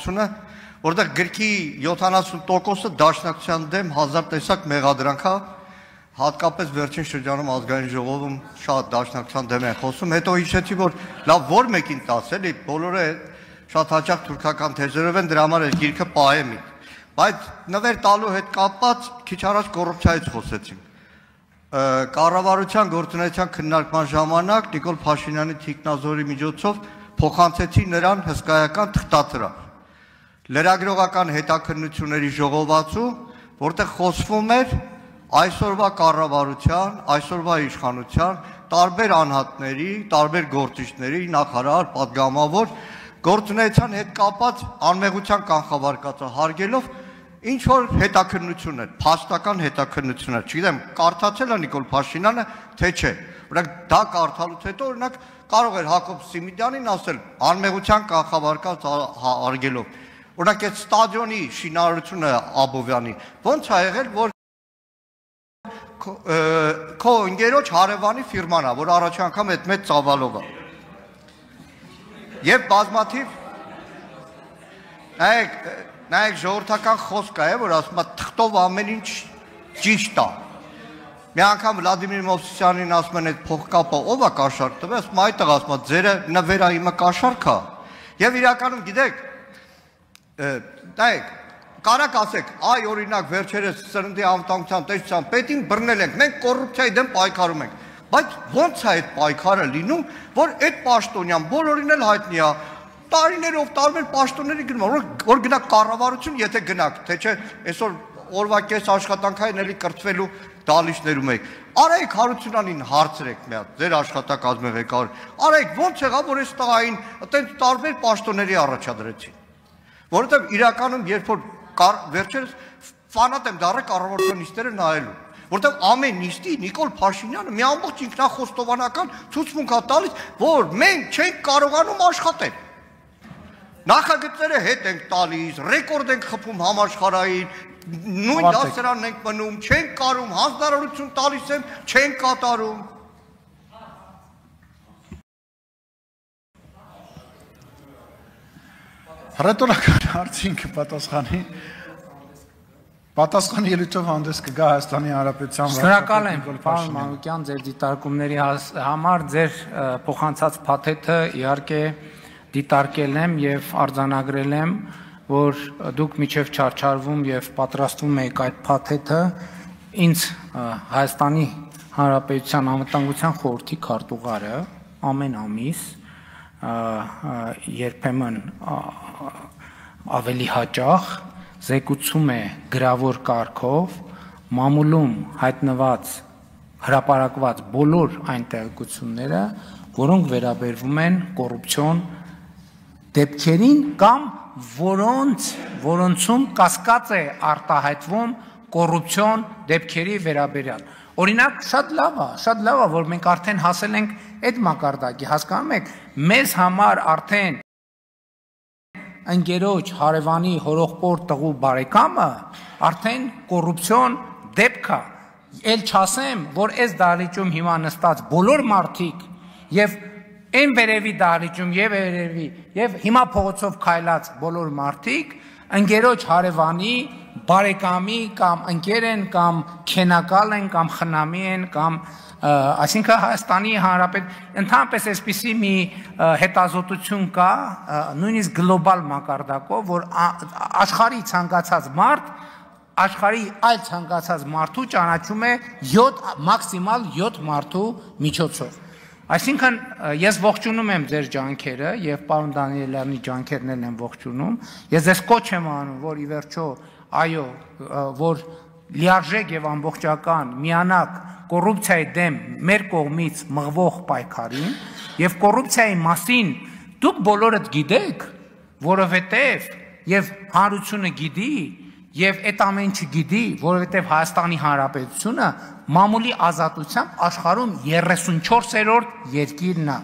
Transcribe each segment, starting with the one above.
կառավարությունը, որտեղ գրքի 70%-ը դաշնակցության դեմ հազար տեսակ մեղադրանք է, հատկապես վերջին շրջանում ազգային ժողովում շատ դաշնակցության դեմ են խոսում, հետո հիշեցի, որ լավ որ մեկին տաս, էլի բոլորը շատ հաճախ թուրքական թեզերով են, դրա համար այս գիրքը պահեմ է, բայց նվեր տալու հետ կապված քիչ առաջ կոռուպցիայից խոսեցինք։ Կառավարության գործունեության քննարկման ժամանակ Նիկոլ Փաշինյանի թիկնազորի միջոցով փոխանցեցի նրան հսկայական թղթադրամ, լրագրողական հետաքննությունների ժողովածու, որտեղ խոսվում էր այսօրվա կառավարության, այսօրվա իշխանության, տարբեր անհատների, տարբեր գործիչների, նախարար, պատգամավոր, գործունեության հետ կապված անմեղության կանխավարկածը հարգելով ինչ որ հետաքննություններ, փաստական հետաքննություններ, չգիտեմ, կարդացել է Նիկոլ Փաշինյանը, թե չէ։ Օրինակ դա կարդալուց հետո օրինակ կարող էր Հակոբ Սիմիդյանին ասել անմեղության կանխավարկած հարգելով։ Օրինակ այդ ստադիոնի շինարարությունը Աբովյանի ո՞նց է եղել, որ քո ընկերոջ հարևանի ֆիրման է, որ առաջ անգամ այդ մեծ ծավալով է։ Եվ բազմաթիվ նայեք ժողովրդական խոսք է, որ ասում է թղթով ամեն ինչ ճիշտ է։ Մի անգամ Վլադիմիր Մովսիսյանին ասում են այդ փողկապը ով է կաշառք տվել, ասում այդտեղ ասում է ձերը նվերա իմը կաշառք է։ Եվ իրականում գիտեք, նայեք, կարակ ասեք, այ օրինակ վերջերս սննդի անվտանգության տեսության պետին բռնել ենք, մենք կոռուպցիայի դեմ պայքարում ենք, բայց ո՞նց է այդ պայքարը լինում, որ այդ պաշտոնյան բոլորին էլ հայտնի է, տարիներով տարբեր պաշտոնների գնում, որ գնաք կառավարություն, եթե գնաք, թե չէ այսօր օրվա կես աշխատանքային էլի կրթվելու դալիճներում եք։ Արայք Հարությունյանին հարցրեք մի հատ, ձեր աշխատակազմի ղեկավար, արայք ո՞նց եղավ, որ այս տղային այդպես տարբեր պաշտոնների առաջադրեցին։ Որովհետև իրականում երբ որ վերջերս ֆանատ եմ դառել կառավարության նիստերը նայելու, որովհետև ամեն նիստի Նիկոլ Փաշինյանը մի ամբողջ ինքնախոստովանական ցուցմունք է տալիս, որ մենք չենք կարողանում աշխատել։ Նախագծերը հետ ենք տալիս, ռեկորդ ենք խփում համաշխարհային, նույն դասարանն ենք մնում, չենք կարում, հանձնարարություն տալիս եմ, չենք կատարում։ Հռետորական հարցին պատասխան ելույթով հանդես կգա Հայաստանի Հանրապետության Շնորհակալ եմ, պարոն Մանուկյան, ձեր դիտարկումների համար, ձեր փոխանցած փաթեթը իհարկե դիտարկել եմ եւ արձանագրել եմ, որ դուք միջև չարչարվում եւ պատրաստվում եք այդ փաթեթը ինձ Հայաստանի Հանրապետության անվտանգության խորհրդի քարտուղարը ամեն ամիս երբեմն ավելի հաճախ զեկուցում է գրավոր կարգով մամուլում հայտնված հրապարակված բոլոր այն տեղեկությունները, որոնք վերաբերվում են կոռուպցիոն դեպքերին կամ որոնցում կասկած է արտահայտվում կոռուպցիոն դեպքերի վերաբերյալ։ Օրինակ շատ լավ է, որ մենք արդեն հասել ենք այդ մակարդակի, հասկանում եք, մեզ համար արդեն ընկերոջ հարևանի հորողպոր տղու բարեկամը արդեն կոռուպցիոն դեպք է, էլ չասեմ, որ այս դահլիճում հիմա նստած բոլոր մարդիկ եւ այն վերևի դահլիճում եւ վերևի եւ հիմա փողոցով քայլած բոլոր մարդիկ ընկերոջ հարևանի բարեկամի կամ ընկեր են կամ քենակալ են կամ խնամի են կամ այսինքն Հայաստանի Հանրապետ ընդհանրապես այսպիսի մի հետազոտություն կա նույնիսկ գլոբալ մակարդակով, որ աշխարհի ցանկացած մարդ աշխարհի այլ ցանկացած մարդու ճանաչում է 7 մաքսիմալ 7 մարդու միջոցով։ Այսինքն ես ողջունում եմ ձեր ջանքերը եւ պարոն Դանիելյանի ջանքերն էլ եմ ողջունում։ Ես ձեզ կոչ եմ անում, որ ի վերջո այո, որ լիարժեք եւ ամբողջական միանակ կոռուպցիայի դեմ մեր կողմից մղվող պայքարին եւ կոռուպցիայի մասին դուք բոլորդ գիտեք, որովհետեւ եւ հանրությունը գիտի եւ այդ ամեն ինչը գիտի, որովհետեւ Հայաստանի Հանրապետությունը մամուլի ազատությամբ աշխարհում 34-րդ երկիրն է։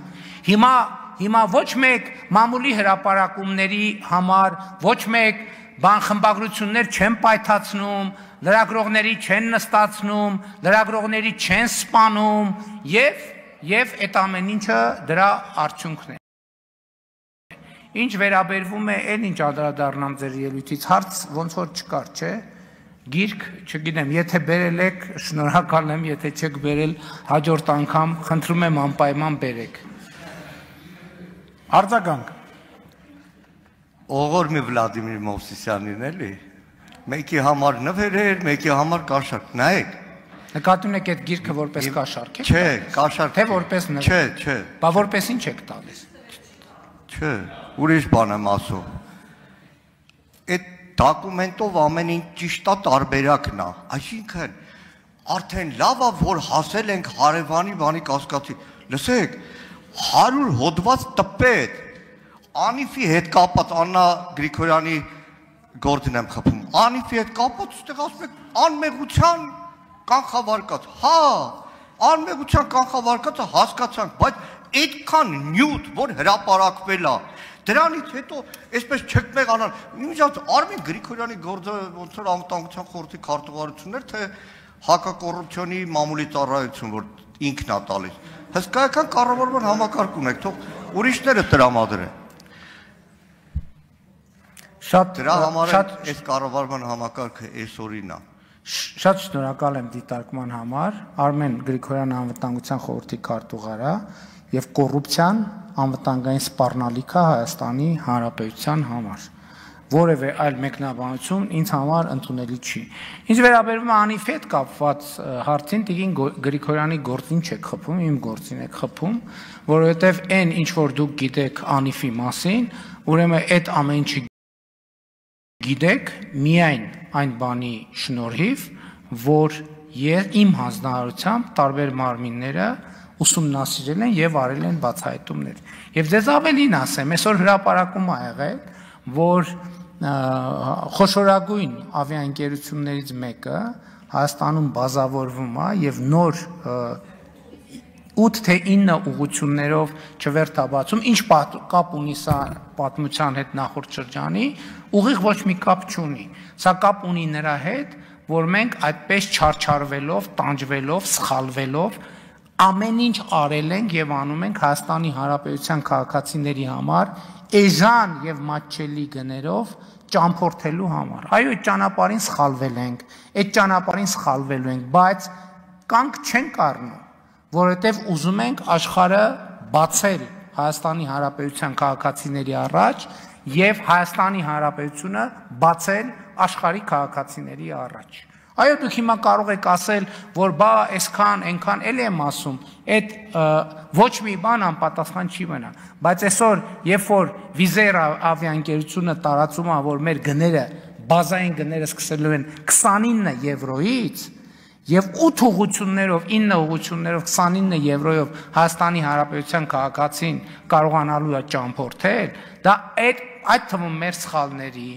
Հիմա ոչ մեկ մամուլի հրապարակումների համար, ոչ մեկ բանխմբագրություններ չեն պայթացնում, լրագրողների չեն նստացնում, լրագրողների չեն սպանում եւ այդ ամեն ինչը դրա արդյունքն է։ Ինչ վերաբերվում է այն ինչ անդրադառնամ ձեր ելույթից, հարց ոնց որ չկար, չէ՞։ Գիրք, չգիտեմ, եթե բերել եք, շնորհակալ եմ, եթե չեք բերել, հաջորդ անգամ խնդրում եմ անպայման բերեք։ Արձագանք։ Ողորմի Վլադիմիր Մովսիսյանին էլի։ Մեկի համար նվերեր, մեկի համար կաշառք։ Նայեք։ Նկատի ունեք այդ գիրքը որպես կաշառք է։ Չէ, կաշառք։ Թե որպես նվեր։ Չէ, չէ։ Բա որպես ինչ եք տալիս։ Չէ, ուրիշ բան եմ ասում։ Այդ դոկումենտով ամեն ինչ ճիշտ է, տարբերակն է։ Այսինքն արդեն լավ է, որ հասել ենք հարևանի բանի կասկածի։ Լսեք, 100 հոդված տպետ Անիֆի հետ կապած Աննա Գրիգորյանի գործին եմ խփում։ Անիֆի հետ կապած այստեղ ասում եք անմեղության կանխավարկած։ Հա, անմեղության կանխավարկածը հասկացանք, բայց այդքան նյութ, որ հրապարակվել է, դրանից հետո այսպես չեք մեղանալ։ Իմիջիայլոց Արմեն Գրիգորյանի գործը ոնց որ անվտանգության խորհրդի քարտուղարություններ, թե հակակոռուպցիոնի մամուլի ծառայություն, որ ինքն է տալիս։ Հսկայական կառավարման համակարգ ունեք, թող ուրիշները տրամադրեն։ Դրա համար այս կառավարման համակարգը այսօրին է։ Շատ շնորհակալ եմ դիտարկման համար, Արմեն Գրիգորյան անվտանգության խորհրդի քարտուղարա եւ կոռուպցիան անվտանգային սպառնալիքը Հայաստանի Հանրապետության համար։ Որևէ այլ մեկնաբանություն ինձ համար ընդունելի չի։ Ինչ վերաբերում է Անիֆի հետ կապված հարցին, Տիկին Գրիգորյանի գործին չեք խփում, իմ գործին եք խփում, որովհետեւ այն ինչ որ դուք գիտեք Անիֆի մասին, ուրեմն այդ ամեն ինչը գիտեք միայն այն բանի շնորհիվ, որ իմ հանձնարարությամբ տարբեր մարմինները ուսումնասիրել են եւ արել են բացահայտումներ։ Եվ ձեզ ավելին ասեմ, այսօր հրապարակում ա եղել, որ խոշորագույն ավիաընկերություններից մեկը Հայաստանում բազավորվում է եւ նոր 8 թե 9 ուղղություններով չվերթաբացում, ինչ կապ ունի սա պատմության հետ նախորդ շրջանի, ուղիղ ոչ մի կապ չունի։ Սա կապ ունի նրա հետ, որ մենք այդպես չարչարվելով, տանջվելով, սխալվելով ամեն ինչ արել ենք եւ անում ենք Հայաստանի Հանրապետության քաղաքացիների համար էժան եւ մատչելի գներով ճամփորդելու համար։ Այո, այդ ճանապարհին սխալվել ենք, այդ ճանապարհին սխալվելու ենք, բայց կանք չենք առնում, որովհետեւ ուզում ենք աշխարհը բացել Հայաստանի Հանրապետության քաղաքացիների առաջ եւ Հայաստանի Հանրապետությունը բացել աշխարհի քաղաքացիների առաջ։ Այո, դուք հիմա կարող եք ասել, որ բա այսքան, այնքան էլ եմ ասում, այդ ոչ մի բան անպատասխան չի մնա, բայց այսօր, երբ որ Վիզեր ավիաընկերությունը տարածում է, որ մեր գները, բազային գները սկսելու են 29 եվրոից, եւ 8 ուղղություններով, 9 ուղղություններով 29 եվրոյով Հայաստանի Հանրապետության քաղաքացին կարողանալու է ճամփորդել, դա այդ թվում մեր սխալների,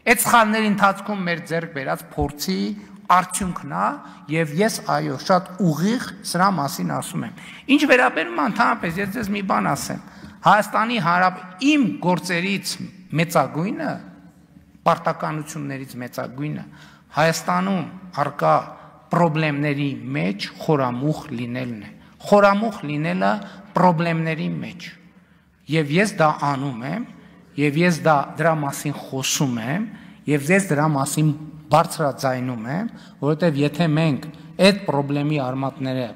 այդ սխալների ընթացքում մեր ձեռք բերած փորձի արդյունքն է եւ ես այո շատ ուղիղ սրա մասին ասում եմ։ Ինչ վերաբերում է ընդհանրապես ես ձեզ մի բան ասեմ։ Հայաստանի իմ գործերից մեծագույնը, պարտականություններից մեծագույնը Հայաստանում առկա պրոբլեմների մեջ խորամուխ լինելն է։ Խորամուխ լինելը պրոբլեմների մեջ։ Եվ ես դա անում եմ, եւ ես դրա մասին խոսում եմ, եւ ես դրա մասին բարձրաձայնում եմ, որովհետեւ եթե մենք այդ պրոբլեմի արմատները,